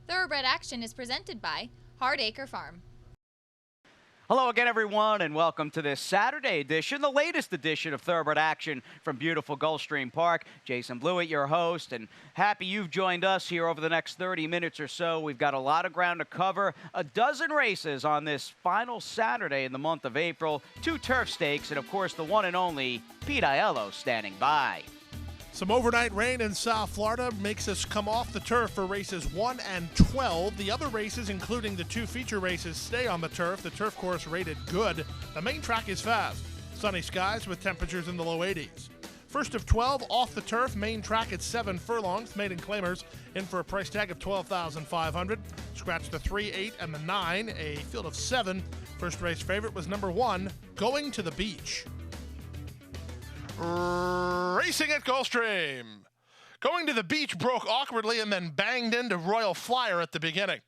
Thoroughbred Action is presented by Hardacre Farm. Hello again, everyone, and welcome to this Saturday edition, the latest edition of Thoroughbred Action from beautiful Gulfstream Park. Jason Blewett, your host, and happy you've joined us here over the next 30 minutes or so. We've got a lot of ground to cover, a dozen races on this final Saturday in the month of April, 2 turf stakes, and of course the one and only Pete Aiello standing by. Some overnight rain in South Florida makes us come off the turf for races 1 and 12. The other races, including the 2 feature races, stay on the turf. The turf course rated good. The main track is fast. Sunny skies with temperatures in the low 80s. First of 12 off the turf, main track at 7 furlongs. Maiden claimers in for a price tag of $12,500. Scratch the 3, 8, and the 9. A field of 7. First race favorite was number 1, Going to the Beach. Racing at Gulfstream. Going to the Beach broke awkwardly and then banged into Royal Flyer at the beginning.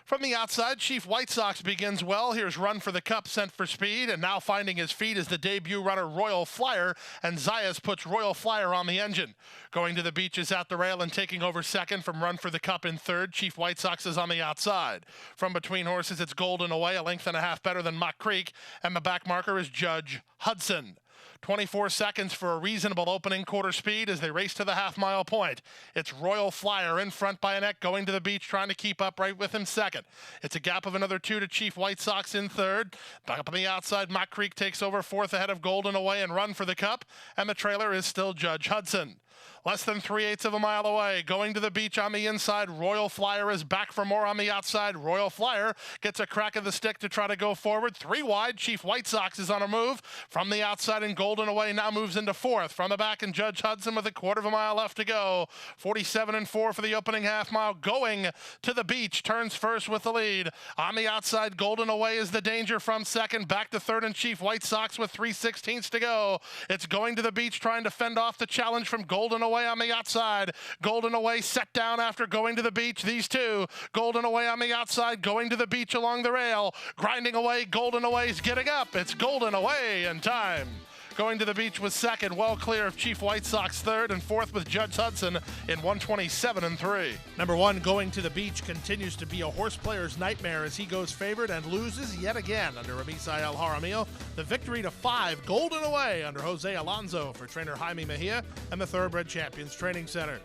From the outside, Chief White Sox begins well. Here's Run for the Cup sent for speed, and now finding his feet is the debut runner Royal Flyer, and Zayas puts Royal Flyer on the engine. Going to the Beach is at the rail and taking over second from Run for the Cup in third. Chief White Sox is on the outside. From between horses, it's Golden Away, a length and a half better than Muck Creek, and the back marker is Judge Hudson. 24 seconds for a reasonable opening quarter speed as they race to the half-mile point. It's Royal Flyer in front by a neck, Going to the Beach, trying to keep up right with him second. It's a gap of another 2 to Chief White Sox in third. Back up on the outside, Muck Creek takes over fourth ahead of Golden Away and Run for the Cup, and the trailer is still Judge Hudson. Less than 3/8 of a mile away. Going to the Beach on the inside. Royal Flyer is back for more on the outside. Royal Flyer gets a crack of the stick to try to go forward. 3 wide. Chief White Sox is on a move. From the outside and Golden Away now moves into fourth. From the back and Judge Hudson with a quarter of a mile left to go. 47-4 for the opening half mile. Going to the Beach turns first with the lead. On the outside, Golden Away is the danger from second. Back to third and Chief White Sox with 3/16 to go. It's Going to the Beach trying to fend off the challenge from Golden Away on the outside. Golden Away set down after Going to the Beach. These two, Golden Away on the outside, Going to the Beach along the rail. Grinding away, Golden Away's getting up. It's Golden Away in time. Going to the Beach was second, well clear of Chief White Sox third, and fourth with Judge Hudson in 1:27-3. Number 1, Going to the Beach, continues to be a horse player's nightmare as he goes favored and loses yet again under Ramisa El Jaramillo. The victory to 5, Golden Away under Jose Alonso for trainer Jaime Mejia and the Thoroughbred Champions Training Center.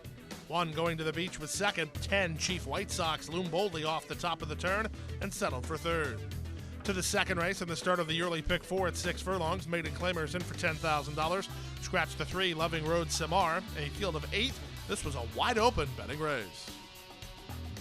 1, Going to the Beach was second. 10, Chief White Sox loomed boldly off the top of the turn and settled for third. To the second race and the start of the yearly pick 4 at 6 furlongs. Maiden claimers in for $10,000. Scratch the 3, Loving Road Samar. A field of 8. This was a wide open betting race.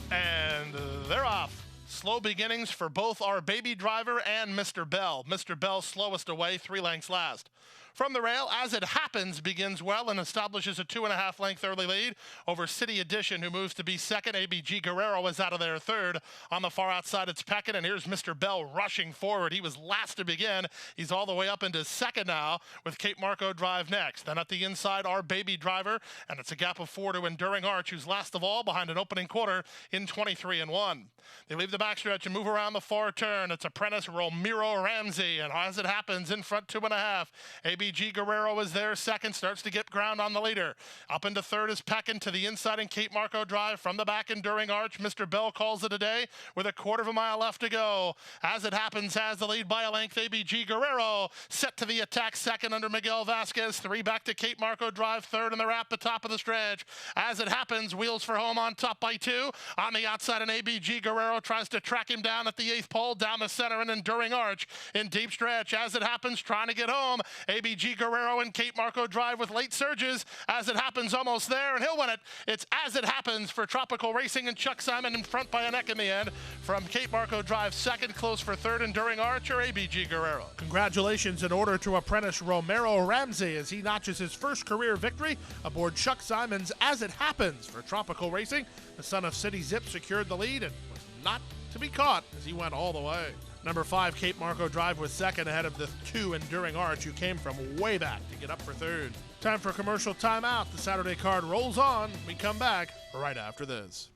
And they're off. Slow beginnings for both our baby driver and Mr. Bell. Mr. Bell slowest away, 3 lengths last. From the rail, As It Happens begins well and establishes a 2.5 length early lead over City Edition, who moves to be second. ABG Guerrero is out of there third. On the far outside, it's Peckett, and here's Mr. Bell rushing forward. He was last to begin. He's all the way up into second now with Cape Marco Drive next. Then at the inside, our baby driver, and it's a gap of 4 to Enduring Arch, who's last of all behind an opening quarter in 23-1. They leave the backstretch and move around the far turn. It's apprentice Romero Ramsey, and As It Happens in front 2.5. ABG Guerrero is there second, starts to get ground on the leader. Up into third is Pekin to the inside in Cape Marco Drive. From the back, Enduring Arch. Mr. Bell calls it a day with a quarter of a mile left to go. As It Happens has the lead by a length. ABG Guerrero set to the attack second under Miguel Vasquez. 3 back to Cape Marco Drive, third in the wrap, the top of the stretch. As It Happens, wheels for home on top by 2. On the outside, an ABG Guerrero tries to track him down at the 8th pole, down the center and Enduring Arch in deep stretch. As It Happens, trying to get home. ABG Guerrero and Cape Marco Drive with late surges. As It Happens, almost there, and he'll win it. It's As It Happens for Tropical Racing and Chuck Simon in front by a neck in the end. From Cape Marco Drive second, close for third, Enduring Arch or ABG Guerrero. Congratulations in order to apprentice Romero Ramsey as he notches his first career victory aboard Chuck Simon's As It Happens for Tropical Racing. The son of City Zip secured the lead and was not to be caught as he went all the way. Number 5, Cape Marco Drive was second ahead of the 2 Enduring Arch, who came from way back to get up for third. Time for a commercial timeout. The Saturday card rolls on. We come back right after this.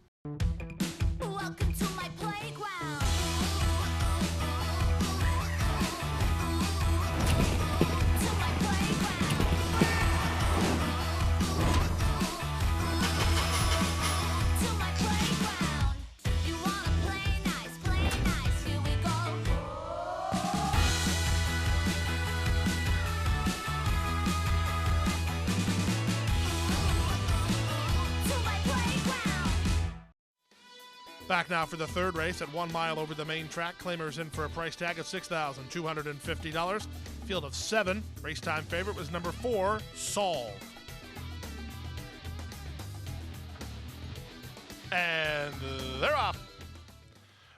Welcome to my playground. To my playground. To my playground. Back now for the third race at 1 mile over the main track. Claimers in for a price tag of $6,250. Field of 7. Race time favorite was number 4, Solve. And they're off.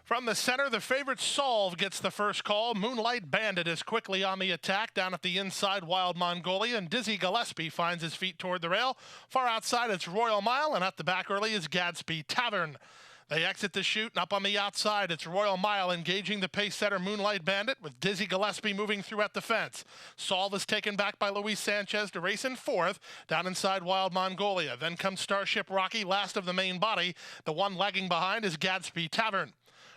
From the center, the favorite Solve gets the first call. Moonlight Bandit is quickly on the attack. Down at the inside, Wild Mongolia, and Dizzy Gillespie finds his feet toward the rail. Far outside, it's Royal Mile, and at the back early is Gadsby Tavern. They exit the chute, and up on the outside, it's Royal Mile engaging the pace setter Moonlight Bandit, with Dizzy Gillespie moving through at the fence. Solve is taken back by Luis Sanchez to race in fourth. Down inside, Wild Mongolia. Then comes Starship Rocky, last of the main body. The one lagging behind is Gadsby Tavern.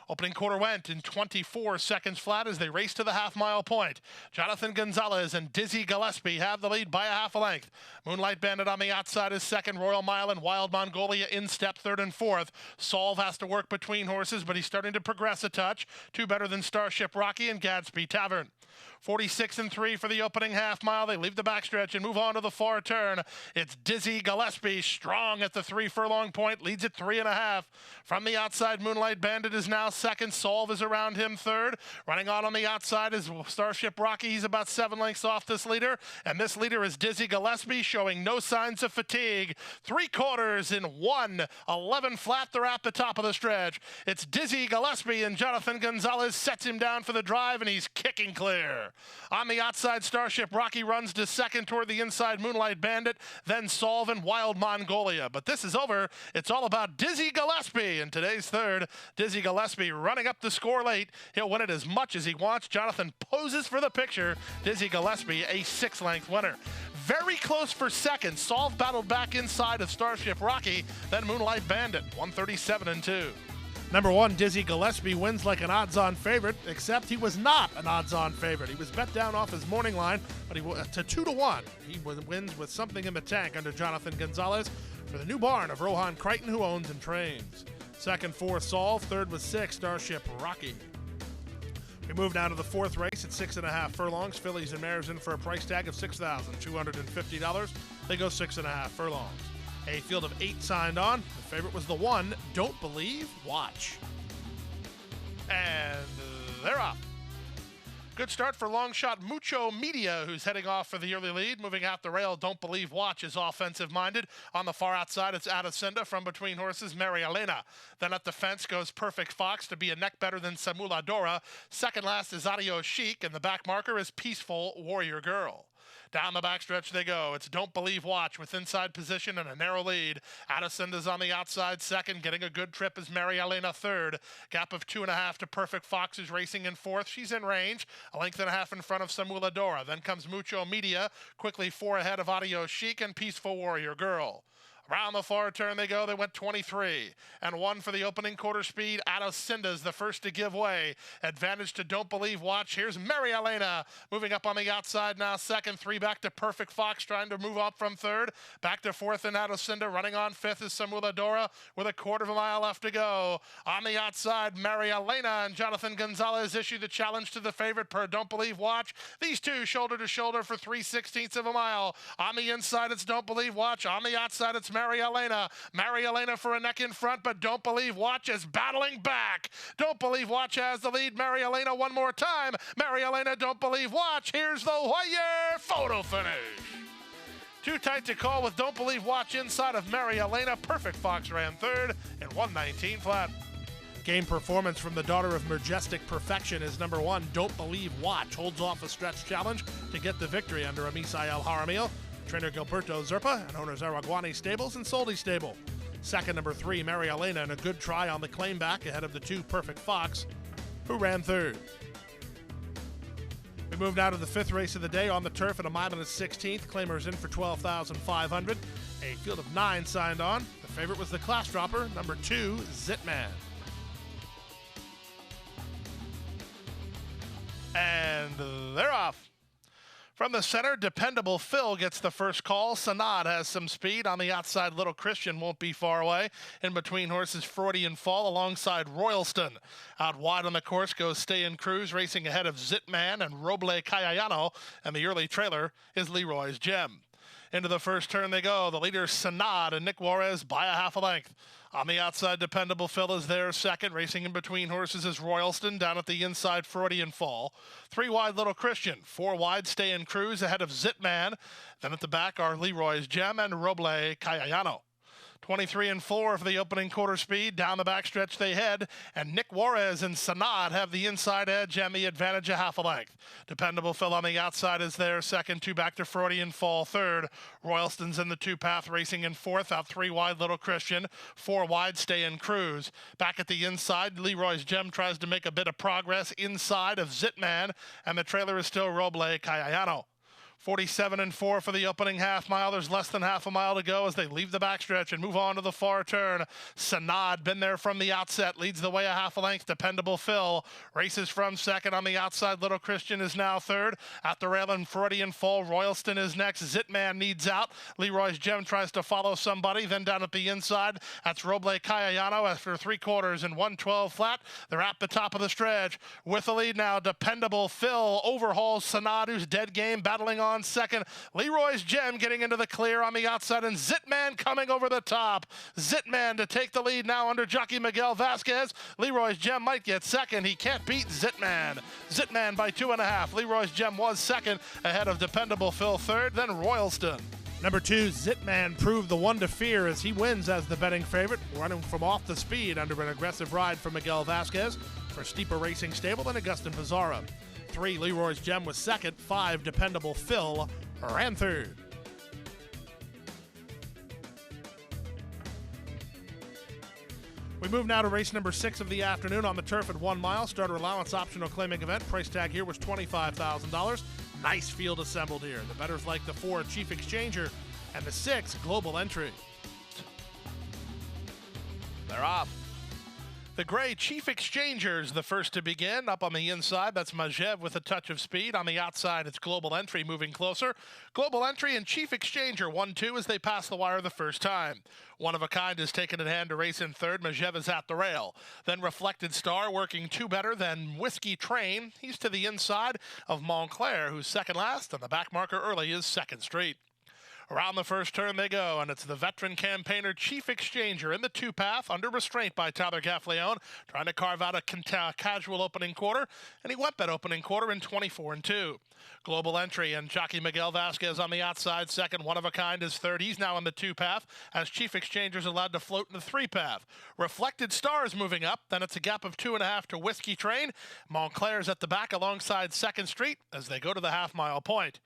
Opening quarter went in 24 seconds flat as they race to the half-mile point. Jonathan Gonzalez and Dizzy Gillespie have the lead by a half a length. Moonlight Bandit on the outside is second. Royal Mile and Wild Mongolia in step third and fourth. Solve has to work between horses, but he's starting to progress a touch. Two better than Starship Rocky and Gadsby Tavern. 46 and 3 for the opening half mile. They leave the backstretch and move on to the far turn. It's Dizzy Gillespie, strong at the 3 furlong point, leads at 3.5. From the outside, Moonlight Bandit is now second. Solve is around him third. Running on the outside is Starship Rocky. He's about 7 lengths off this leader. And this leader is Dizzy Gillespie, showing no signs of fatigue. 3/4 in 1. 11 flat, they're at the top of the stretch. It's Dizzy Gillespie, and Jonathan Gonzalez sets him down for the drive, and he's kicking clear. On the outside, Starship Rocky runs to second. Toward the inside, Moonlight Bandit, then Solve and Wild Mongolia. But this is over. It's all about Dizzy Gillespie in today's third. Dizzy Gillespie running up the score late. He'll win it as much as he wants. Jonathan poses for the picture. Dizzy Gillespie, a 6-length winner. Very close for second. Solve battled back inside of Starship Rocky, then Moonlight Bandit, 137 and 2. Number 1, Dizzy Gillespie, wins like an odds-on favorite, except he was not an odds-on favorite. He was bet down off his morning line, but he to 2-1. He wins with something in the tank under Jonathan Gonzalez for the new barn of Rohan Crichton, who owns and trains. Second, 4, Solve. Third was 6, Starship Rocky. We move now to the fourth race at 6.5 furlongs. Fillies and mares in for a price tag of $6,250. They go 6.5 furlongs. A field of 8 signed on. The favorite was the 1, Don't Believe, Watch. And they're off. Good start for long shot Mucho Media, who's heading off for the early lead. Moving out the rail, Don't Believe Watch is offensive-minded. On the far outside, it's Adacinda. From between horses, Mary Elena. Then at the fence goes Perfect Fox to be a neck better than Samula Dora. Second last is Adios Chic, and the back marker is Peaceful Warrior Girl. Down the backstretch they go. It's Don't Believe Watch with inside position and a narrow lead. Adacinda's on the outside second. Getting a good trip is Mary Elena third. Gap of 2.5 to Perfect Fox, is racing in fourth. She's in range. A length and a half in front of Samula Dora. Then comes Mucho Media. Quickly 4 ahead of Adios Chic and Peaceful Warrior Girl. Around the far turn they go. They went 23 and 1 for the opening quarter speed. Adacinda's the first to give way. Advantage to Don't Believe Watch. Here's Mary Elena moving up on the outside now second. 3 back to Perfect Fox, trying to move up from third. Back to fourth and Adacinda. Running on fifth is Samula Dora with a 1/4 mile left to go. On the outside, Mary Elena and Jonathan Gonzalez issue the challenge to the favorite per Don't Believe Watch. These two shoulder to shoulder for 3/16 of a mile. On the inside, it's Don't Believe Watch. On the outside, it's Mary Elena. Mary Elena for a neck in front, but Don't Believe Watch is battling back. Don't Believe Watch has the lead. Mary Elena one more time. Mary Elena, Don't Believe Watch. Here's the Hoyer photo finish. Too tight to call with Don't Believe Watch inside of Mary Elena. Perfect Fox ran third and 119 flat. Game performance from the daughter of majestic perfection is number 1, Don't Believe Watch. Holds off a stretch challenge to get the victory under Amisael Jaramillo. Trainer Gilberto Zerpa and owners Araguani Stables and Soldi Stable. Second, number 3, Mary Elena, and a good try on the claim back ahead of the 2, Perfect Fox, who ran third. We move now to the 5th race of the day on the turf at 1 mile and a 16th. Claimers in for $12,500. A field of 9 signed on. The favorite was the class dropper, number 2, Zitman. And they're off. From the center, Dependable Phil gets the first call. Sanad has some speed. On the outside, Little Christian won't be far away. In between horses, Freudian Fall alongside Royalston. Out wide on the course goes Stay in Cruise, racing ahead of Zitman and Roble Cayayano. And the early trailer is Leroy's Gem. Into the first turn they go. The leaders Sanad and Nick Juarez by a half a length. On the outside, Dependable Phil is there second. Racing in between horses is Royalston. Down at the inside, Freudian Fall. 3 wide, Little Christian. 4 wide, Stay and Cruise ahead of Zitman. Then at the back are Leroy's Gem and Roble Cayayano. 23 and 4 for the opening quarter speed. Down the backstretch they head, and Nick Juarez and Sanad have the inside edge and the advantage a half a length. Dependable Phil on the outside is there second. 2 back to Freudian Fall third. Royalston's in the 2-path racing in fourth. Out 3 wide, Little Christian. 4 wide, Stay and Cruise. Back at the inside, Leroy's Gem tries to make a bit of progress inside of Zitman, and the trailer is still Roble Cayayano. 47 and 4 for the opening half mile. There's less than half a mile to go as they leave the backstretch and move on to the far turn. Sanad, been there from the outset, leads the way a half a length. Dependable Phil races from second on the outside. Little Christian is now third. At the rail in Freudian Fall, Royalston is next. Zitman needs out. Leroy's Gem tries to follow somebody. Then down at the inside, that's Roble Cayayano after 3/4 and 112 flat. They're at the top of the stretch. With the lead now, Dependable Phil overhauls Sanad, who's dead game, battling on second. Leroy's Gem getting into the clear on the outside, and Zitman coming over the top. Zitman to take the lead now under jockey Miguel Vasquez. Leroy's Gem might get second. He can't beat Zitman. Zitman by 2.5. Leroy's Gem was second, ahead of Dependable Phil third, then Royalston. Number 2, Zitman proved the one to fear as he wins as the betting favorite, running from off the speed under an aggressive ride from Miguel Vasquez for Steeper Racing Stable and Augustin Pizarro. 3, Leroy's Gem was second. 5, Dependable Phil ran third. We move now to race number 6 of the afternoon on the turf at 1 mile. Starter allowance optional claiming event. Price tag here was $25,000. Nice field assembled here. The bettors like the 4, Chief Exchanger, and the 6, Global Entry. They're off. The gray Chief Exchangers, the first to begin. Up on the inside, that's Majev with a touch of speed. On the outside, it's Global Entry moving closer. Global Entry and Chief Exchanger 1-2 as they pass the wire the first time. One of a Kind is taken in hand to race in third. Majev is at the rail. Then Reflected Star working 2 better than Whiskey Train. He's to the inside of Montclair, who's second last, and the back marker early is Second Street. Around the first turn they go, and it's the veteran campaigner Chief Exchanger in the 2-path, under restraint by Tyler Gaffleone, trying to carve out a casual opening quarter, and he went that opening quarter in 24 and 2. Global Entry and jockey Miguel Vasquez on the outside second. One of a Kind is third. He's now in the 2-path, as Chief Exchanger's allowed to float in the 3-path. Reflected Stars moving up, then it's a gap of 2.5 to Whiskey Train. Montclair's at the back alongside Second Street as they go to the half-mile point.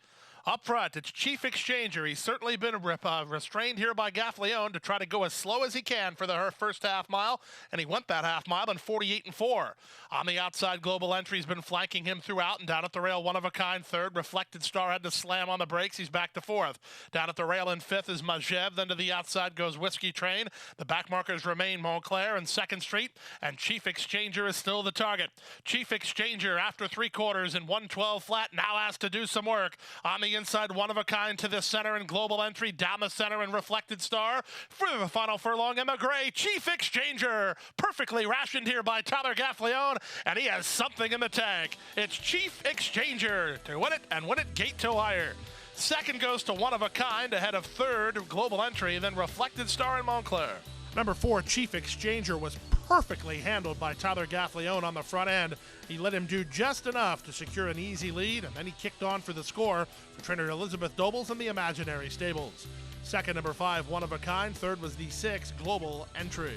Up front, it's Chief Exchanger. He's certainly been restrained here by Gaffleone to try to go as slow as he can for the first half mile, and he went that half mile in 48 and 4. On the outside, Global Entry's been flanking him throughout, and down at the rail, One of a Kind third. Reflected Star had to slam on the brakes. He's back to fourth. Down at the rail in fifth is Majev. Then to the outside goes Whiskey Train. The back markers remain Montclair and Second Street, and Chief Exchanger is still the target. Chief Exchanger, after 3/4 and 112 flat, now has to do some work. On the inside, One of a Kind to the center, and Global Entry down the center, and Reflected Star for the final furlong in the gray. Chief Exchanger, perfectly rationed here by Tyler Gaffleone, and he has something in the tank. It's Chief Exchanger to win it, and win it gate to wire. Second goes to One of a Kind, ahead of third, Global Entry, and then Reflected Star and Montclair. Number 4, Chief Exchanger, was perfectly handled by Tyler Gaffleone on the front end. He let him do just enough to secure an easy lead, and then he kicked on for the score for trainer Elizabeth Dobles and the Imaginary Stables. Second, number 5, One of a Kind. Third was the 6, Global Entry.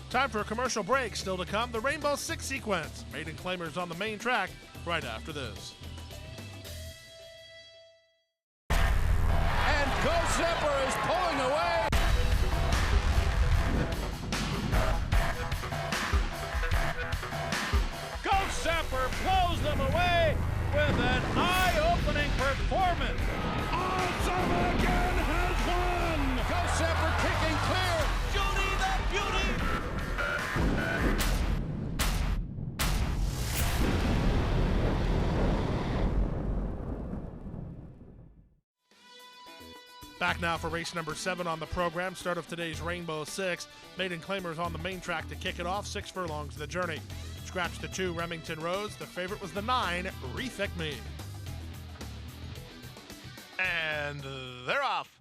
Time for a commercial break. Still to come, the Rainbow Six sequence. Maiden Claimers on the main track right after this. And Go Zipper is pulling away. Zapper blows them away with an eye-opening performance. Awesome again has won. Go Zapper kicking clear. Judy the beauty. Back now for race number 7 on the program. Start of today's Rainbow Six. Maiden Claimers on the main track to kick it off. 6 furlongs of the journey. Scratch the 2, Remington Rose. The favorite was the 9, Rethink Me. And they're off.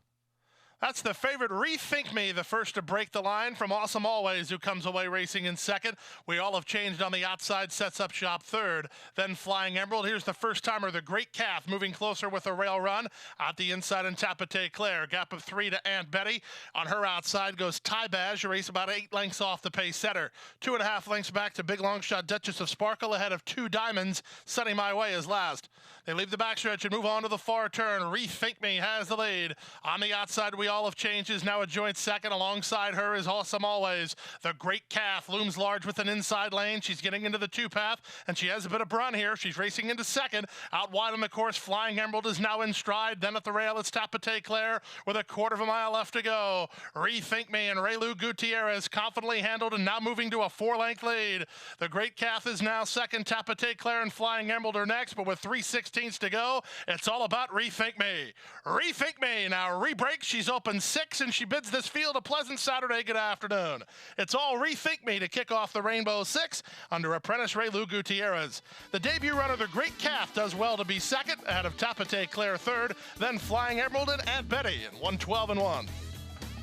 That's the favorite Rethink Me, the first to break the line from Awesome Always, who comes away racing in second. We all have changed on the outside, sets up shop third. Then Flying Emerald. Here's the first timer, the Great Calf, moving closer with a rail run. Out the inside and Tapate Claire. Gap of 3 to Aunt Betty. On her outside goes Tybaj, a race about 8 lengths off the pace setter. 2.5 lengths back to Big Long Shot Duchess of Sparkle ahead of 2 Diamonds. Sunny My Way is last. They leave the backstretch and move on to the far turn. Rethink Me has the lead. On the outside, we all have changes. Now a joint second. Alongside her is Awesome Always. The Great Calf looms large with an inside lane. She's getting into the 2-path, and she has a bit of run here. She's racing into second. Out wide on the course, Flying Emerald is now in stride. Then at the rail, it's Tapate Claire with a 1/4 mile left to go. Rethink Me and Raylu Gutierrez confidently handled and now moving to a 4-length lead. The Great Calf is now second. Tapate Claire and Flying Emerald are next, but with 3/16 to go, it's all about Rethink Me. Rethink Me now re-breaks. She's open 6, and she bids this field a pleasant Saturday good afternoon. It's all Rethink Me to kick off the Rainbow 6 under apprentice Raylu Gutierrez. The debut runner, the Great Calf, does well to be second, ahead of Tapate Claire third, then Flying Emerald and Aunt Betty in 1:12-1.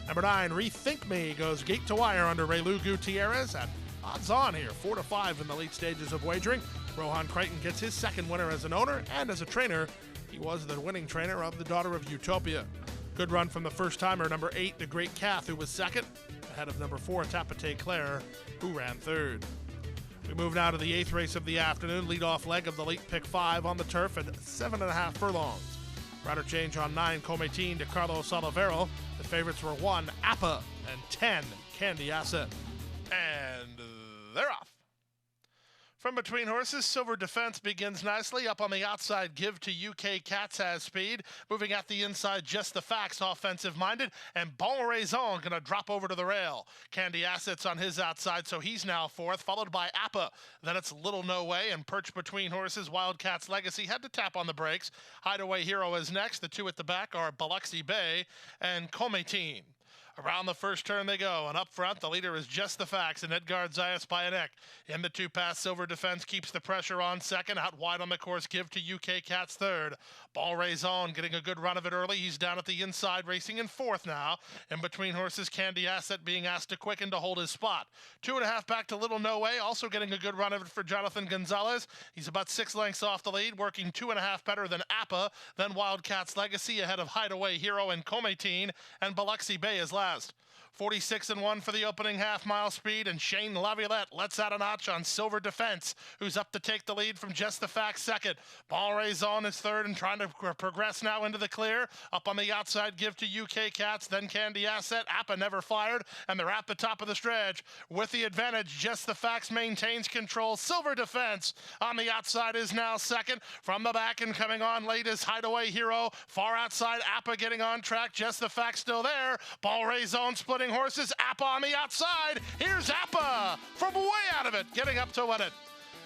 Number 9, Rethink Me, goes gate to wire under Raylu Gutierrez at odds on here, 4 to 5 in the late stages of wagering. Rohan Crichton gets his second winner as an owner and as a trainer. He was the winning trainer of the Daughter of Utopia. Good run from the first timer, number 8, the Great Calf, who was second, ahead of number 4, Tapate Claire, who ran third. We move now to the 8th race of the afternoon, lead-off leg of the late pick 5 on the turf at 7.5 furlongs. Rider change on 9, Cometin to Carlos Olivero. The favorites were 1, Appa, and 10, Candy Asset. And they're off. From between horses, Silver Defense begins nicely. Up on the outside, Give to UK Cats has speed. Moving at the inside, Just the Facts, offensive-minded. And Bon Raison going to drop over to the rail. Candy Assets on his outside, so he's now fourth, followed by Appa. Then it's Little No Way, and perched between horses, Wildcats Legacy had to tap on the brakes. Hideaway Hero is next. The 2 at the back are Biloxi Bay and Cometin. Around the first turn they go, and up front, the leader is Just the Facts, and Edgard Zayas by a neck. In the 2-pass, Silver Defense keeps the pressure on second. Out wide on the course, Give to UK Cats third. Bon Raison getting a good run of it early. He's down at the inside, racing in fourth now. In between horses, Candy Asset being asked to quicken to hold his spot. 2.5 back to Little No Way, also getting a good run of it for Jonathan Gonzalez. He's about 6 lengths off the lead, working 2.5 better than Appa. Then Wildcats Legacy ahead of Hideaway Hero and Cometin, and Biloxi Bay is last. 46-1 for the opening half-mile speed, and Shane Laviolette lets out a notch on Silver Defense, who's up to take the lead from Just the Facts second. Bon Raison is third and trying to progress now into the clear. Up on the outside, Give to UK Cats, then Candy Asset. Appa never fired, and they're at the top of the stretch. With the advantage, Just the Facts maintains control. Silver Defense on the outside is now second. From the back and coming on late is Hideaway Hero. Far outside, Appa getting on track. Just the Facts still there. Bon Raison splitting horses. Appa on the outside. Here's Appa from way out of it, getting up to win it.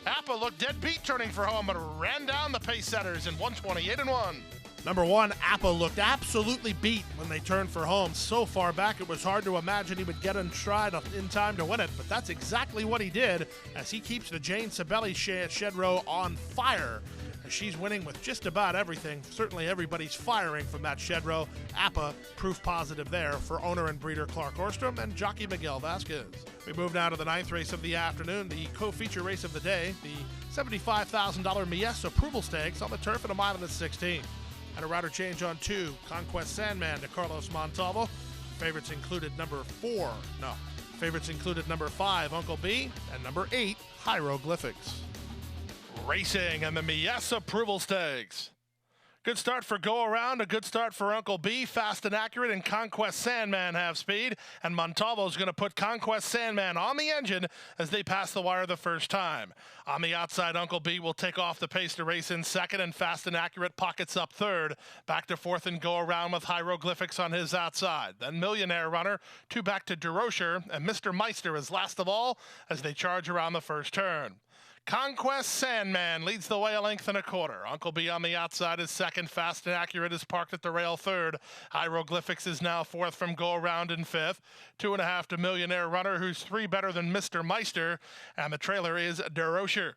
Appa looked dead beat turning for home, but ran down the pace setters in 1:28-1. Number 1, Appa looked absolutely beat when they turned for home. So far back, it was hard to imagine he would get in stride in time to win it, but that's exactly what he did as he keeps the Jane Sabelli shed row on fire. She's winning with just about everything. Certainly everybody's firing from that shed row. Appa, proof positive there for owner and breeder Clark Orstrom and jockey Miguel Vasquez. We move now to the 9th race of the afternoon, the co-feature race of the day, the $75,000 Mies Approval Stakes on the turf at 1:16. And a rider change on 2, Conquest Sandman to Carlos Montalvo. Favorites included number 5, Uncle B, and number 8, Hieroglyphics. Racing and the Mies Approval Stakes. Good start for Go Around, a good start for Uncle B. Fast and Accurate and Conquest Sandman have speed, and Montalvo's going to put Conquest Sandman on the engine as they pass the wire the first time. On the outside, Uncle B will take off the pace to race in second, and Fast and Accurate pockets up third. Back to fourth and Go Around with Hieroglyphics on his outside. Then Millionaire Runner, 2 back to DeRocher, and Mr. Meister is last of all as they charge around the first turn. Conquest Sandman leads the way a length and a quarter. Uncle B on the outside is second. Fast and Accurate is parked at the rail third. Hieroglyphics is now fourth from Go Around in fifth. 2.5 to Millionaire Runner, who's 3 better than Mr. Meister. And the trailer is DeRocher.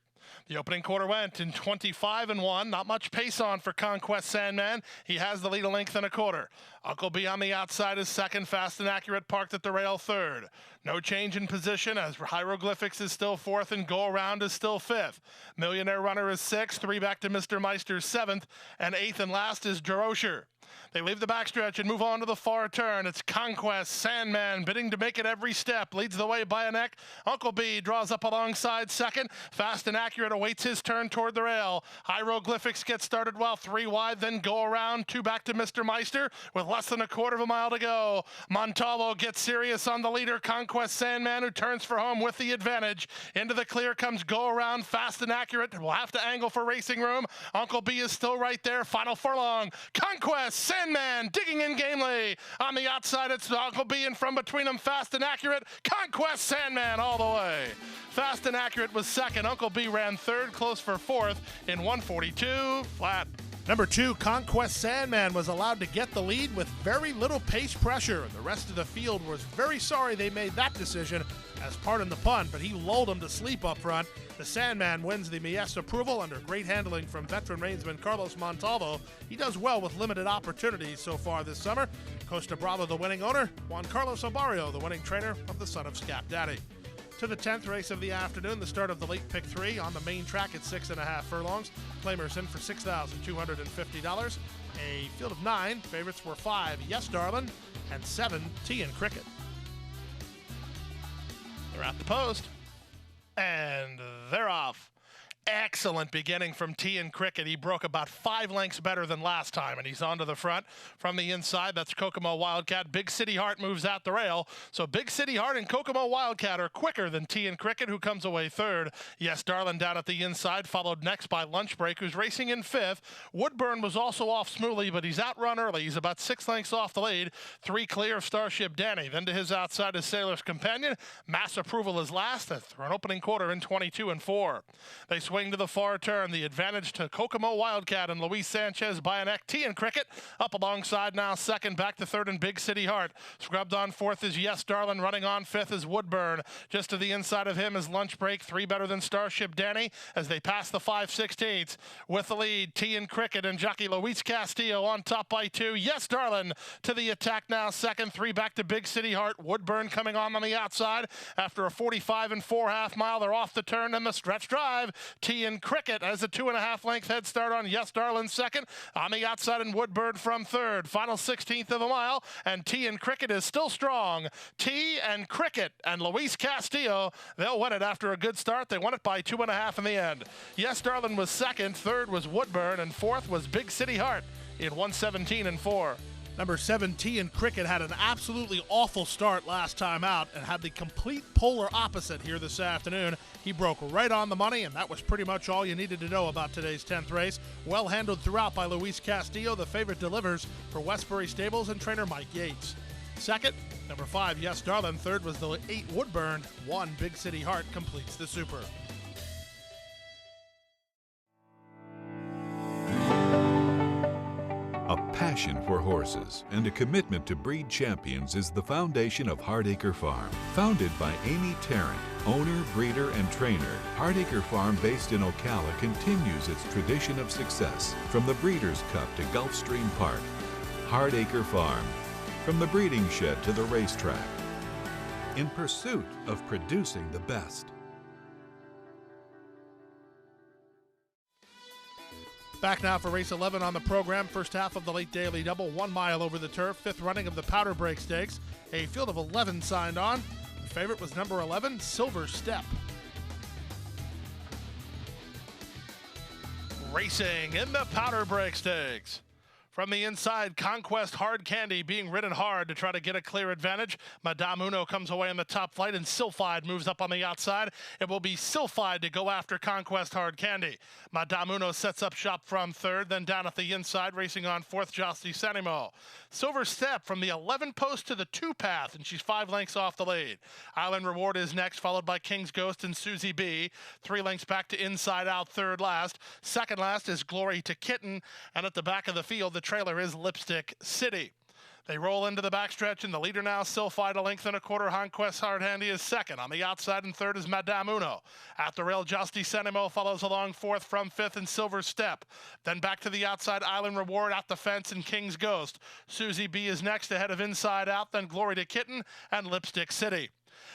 The opening quarter went in 25-1. Not much pace on for Conquest Sandman. He has the lead a length and a quarter. Uncle B on the outside is second. Fast and Accurate parked at the rail third. No change in position as Hieroglyphics is still fourth and Go Around is still fifth. Millionaire Runner is sixth. Three back to Mr. Meister's seventh. And eighth and last is Jerosher. They leave the backstretch and move on to the far turn. It's Conquest Sandman bidding to make it every step. Leads the way by a neck. Uncle B draws up alongside second. Fast and Accurate awaits his turn toward the rail. Hieroglyphics gets started well. Three wide, then Go Around. Two back to Mr. Meister with less than a quarter of a mile to go. Montalvo gets serious on the leader, Conquest Sandman, who turns for home with the advantage. Into the clear comes Go Around. Fast and Accurate will have to angle for racing room. Uncle B is still right there. Final furlong. Conquest Sandman digging in gamely. On the outside, it's Uncle B, and from between them, Fast and Accurate. Conquest Sandman all the way. Fast and Accurate was second. Uncle B ran third, close for fourth in 1:42 flat. Number 2, Conquest Sandman was allowed to get the lead with very little pace pressure, and the rest of the field was very sorry they made that decision, as pardon the pun, but he lulled them to sleep up front. The Sandman wins the Mies approval under great handling from veteran reinsman Carlos Montalvo. He does well with limited opportunities so far this summer. Costa Bravo, the winning owner. Juan Carlos Albarrio, the winning trainer of the son of Scap Daddy. To the 10th race of the afternoon, the start of the late pick 3 on the main track at 6.5 furlongs. Claimers in for $6,250. A field of 9. Favorites were 5, Yes Darlin', and 7, Tea and Cricket. They're at the post. And they're off. Excellent beginning from Tea and Cricket. He broke about 5 lengths better than last time, and he's onto the front. From the inside, that's Kokomo Wildcat. Big City Heart moves out the rail. So Big City Heart and Kokomo Wildcat are quicker than Tea and Cricket, who comes away third. Yes, Darlin' down at the inside, followed next by Lunch Break, who's racing in fifth. Woodburn was also off smoothly, but he's outrun early. He's about 6 lengths off the lead. 3 clear of Starship Danny. Then to his outside is Sailor's Companion. Mass Approval is last for an opening quarter in 22-4. They swing to the far turn. The advantage to Kokomo Wildcat and Luis Sanchez by a neck. Tea and Cricket up alongside now second, back to third, and Big City Heart. Scrubbed on fourth is Yes Darlin'. Running on fifth is Woodburn. Just to the inside of him is Lunch Break. 3 better than Starship Danny as they pass the 5/16. With the lead, Tea and Cricket and jockey Luis Castillo on top by 2. Yes Darlin' to the attack now second. 3 back to Big City Heart. Woodburn coming on the outside after a 45 4/2 mile. They're off the turn and the stretch drive. Tea and Cricket has a 2.5 length head start on Yes Darlin' second. On the outside, and Woodburn from third. Final 16th of a mile, and Tea and Cricket is still strong. Tea and Cricket and Luis Castillo, they'll win it after a good start. They won it by 2.5 in the end. Yes Darlin' was second, third was Woodburn, and fourth was Big City Heart in 1:17-4. Number 7, Tea and Cricket had an absolutely awful start last time out and had the complete polar opposite here this afternoon. He broke right on the money, and that was pretty much all you needed to know about today's 10th race. Well handled throughout by Luis Castillo. The favorite delivers for Westbury Stables and trainer Mike Yates. Second, number 5, Yes Darlin'. Third was the 8, Woodburn. 1, Big City Heart completes the super. A passion for horses and a commitment to breed champions is the foundation of Hardacre Farm. Founded by Amy Tarrant, owner, breeder, and trainer, Hardacre Farm, based in Ocala, continues its tradition of success from the Breeders' Cup to Gulfstream Park. Hardacre Farm, from the breeding shed to the racetrack, in pursuit of producing the best. Back now for race 11 on the program. First half of the late daily double, 1 mile over the turf. 5th running of the Powder Break Stakes. A field of 11 signed on. The favorite was number 11, Silver Step. Racing in the Powder Break Stakes. From the inside, Conquest Hard Candy being ridden hard to try to get a clear advantage. Madame Uno comes away in the top flight, and Sylphide moves up on the outside. It will be Sylphide to go after Conquest Hard Candy. Madame Uno sets up shop from third, then down at the inside, racing on fourth, Josti Sanimo. Silver Step from the 11 post to the 2 path, and she's 5 lengths off the lead. Island Reward is next, followed by King's Ghost and Susie B. 3 lengths back to inside out, third last. Second last is Glory to Kitten, and at the back of the field, the trailer is Lipstick City. They roll into the backstretch, and the leader now, Silphi, a length and a quarter. Conquest Hard Handy is second. On the outside and third is Madame Uno. At the rail, Justy Senimo follows along fourth from fifth and Silver Step. Then back to the outside, Island Reward at the fence and King's Ghost. Susie B is next ahead of Inside Out, then Glory to Kitten and Lipstick City.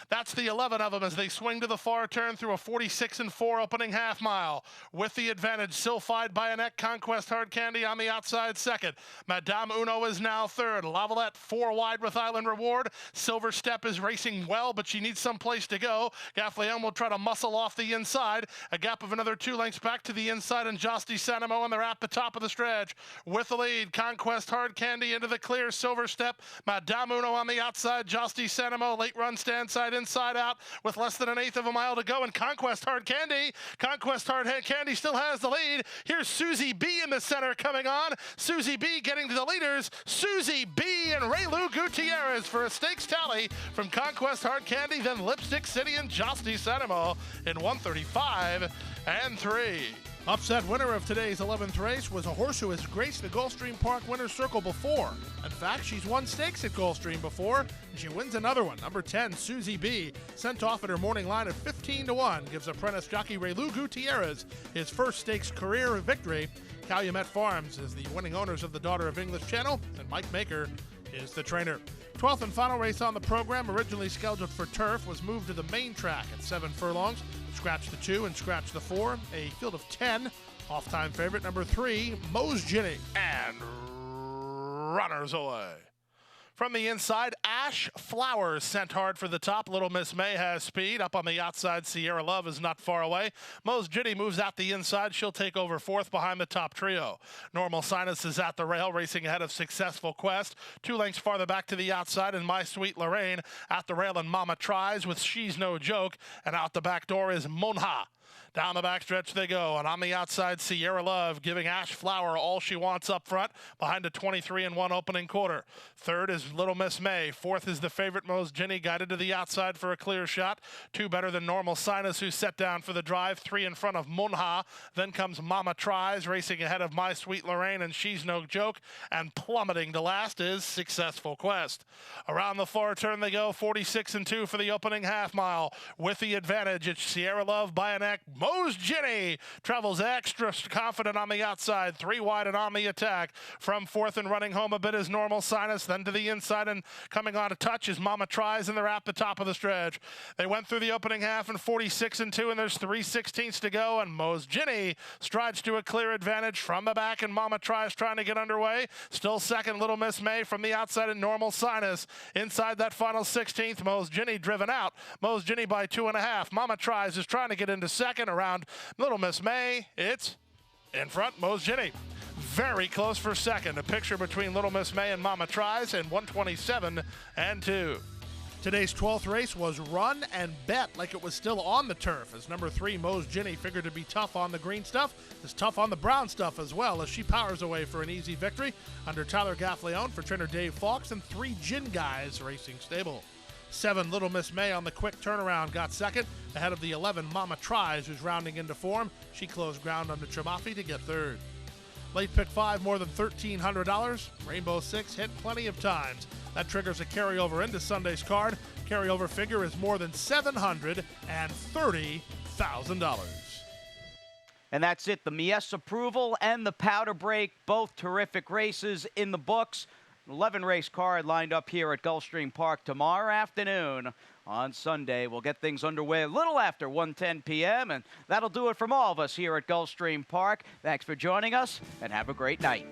That's the 11 of them as they swing to the far turn through a 46-4 opening half mile. With the advantage, Silphied Bayonet, Conquest Hard Candy on the outside second. Madame Uno is now third. Lavalette 4 wide with Island Reward. Silver Step is racing well, but she needs some place to go. Gaffleon will try to muscle off the inside. A gap of another 2 lengths back to the inside, and Justy Sanimo, and they're at the top of the stretch. With the lead, Conquest Hard Candy into the clear. Silver Step, Madame Uno on the outside. Justy Sanimo, late run stand side Inside Out with less than an eighth of a mile to go, and Conquest Hard Candy still has the lead. Here's Susie B in the center coming on. Susie B getting to the leaders. Susie B and Raylu Gutierrez for a stakes tally from Conquest Hard Candy, then Lipstick City and Justy Sanimo in 1:35 and 3. Upset winner of today's 11th race was a horse who has graced the Gulfstream Park winner's circle before. In fact, she's won stakes at Gulfstream before, and she wins another one. Number 10, Susie B, sent off at her morning line at 15-1, gives apprentice jockey Raylu Gutierrez his first stakes career victory. Calumet Farms is the winning owners of the Daughter of English Channel, and Mike Maker is the trainer. 12th and final race on the program, originally scheduled for turf, was moved to the main track at 7 furlongs. Scratch the 2 and scratch the 4. A field of 10. Off-time favorite number 3, Moe's Ginny. And runners away. From the inside, Ash Flowers sent hard for the top. Little Miss May has speed. Up on the outside, Sierra Love is not far away. Moe's Ginny moves out the inside. She'll take over fourth behind the top trio. Normal Sinus is at the rail, racing ahead of Successful Quest. 2 lengths farther back to the outside, and My Sweet Lorraine at the rail, and Mama Tries with She's No Joke. And out the back door is Monha. Down the backstretch they go, and on the outside, Sierra Love giving Ash Flower all she wants up front behind a 23-1 opening quarter. Third is Little Miss May. Fourth is the favorite Moe's Ginny, guided to the outside for a clear shot. 2 better than Normal Sinus, who's set down for the drive. 3 in front of Monha. Then comes Mama Tries, racing ahead of My Sweet Lorraine and She's No Joke. And plummeting to last is Successful Quest. Around the far turn they go, 46-2 for the opening half mile. With the advantage, it's Sierra Love, Bayonet, Moe's Ginny travels extra confident on the outside, 3 wide and on the attack. From fourth and running home a bit is Normal Sinus, then to the inside and coming on a touch is Mama Tries, and they're at the top of the stretch. They went through the opening half in 46-2, and there's 3/16 to go, and Moe's Ginny strides to a clear advantage from the back, and Mama Tries trying to get underway. Still second, Little Miss May from the outside, and Normal Sinus inside that final 16th. Moe's Ginny driven out. Moe's Ginny by 2.5. Mama Tries is trying to get into second around Little Miss May. It's in front, Moe's Ginny. Very close for second. A picture between Little Miss May and Mama Tries, and 127-2. Today's 12th race was run and bet like it was still on the turf, as number 3, Moe's Ginny, figured to be tough on the green stuff, is tough on the brown stuff as well, as she powers away for an easy victory under Tyler Gaffleon for trainer Dave Fawkes and 3 Gin Guys Racing Stable. 7, Little Miss May on the quick turnaround got second, ahead of the 11, Mama Tries, who's rounding into form. She closed ground under Tremafi to get third. Late pick 5, more than $1,300. Rainbow 6 hit plenty of times. That triggers a carryover into Sunday's card. Carryover figure is more than $730,000. And that's it. The Mies Approval and the Powder Break, both terrific races in the books. 11 race card lined up here at Gulfstream Park tomorrow afternoon. On Sunday, we'll get things underway a little after 1:10 p.m., and that'll do it from all of us here at Gulfstream Park. Thanks for joining us, and have a great night.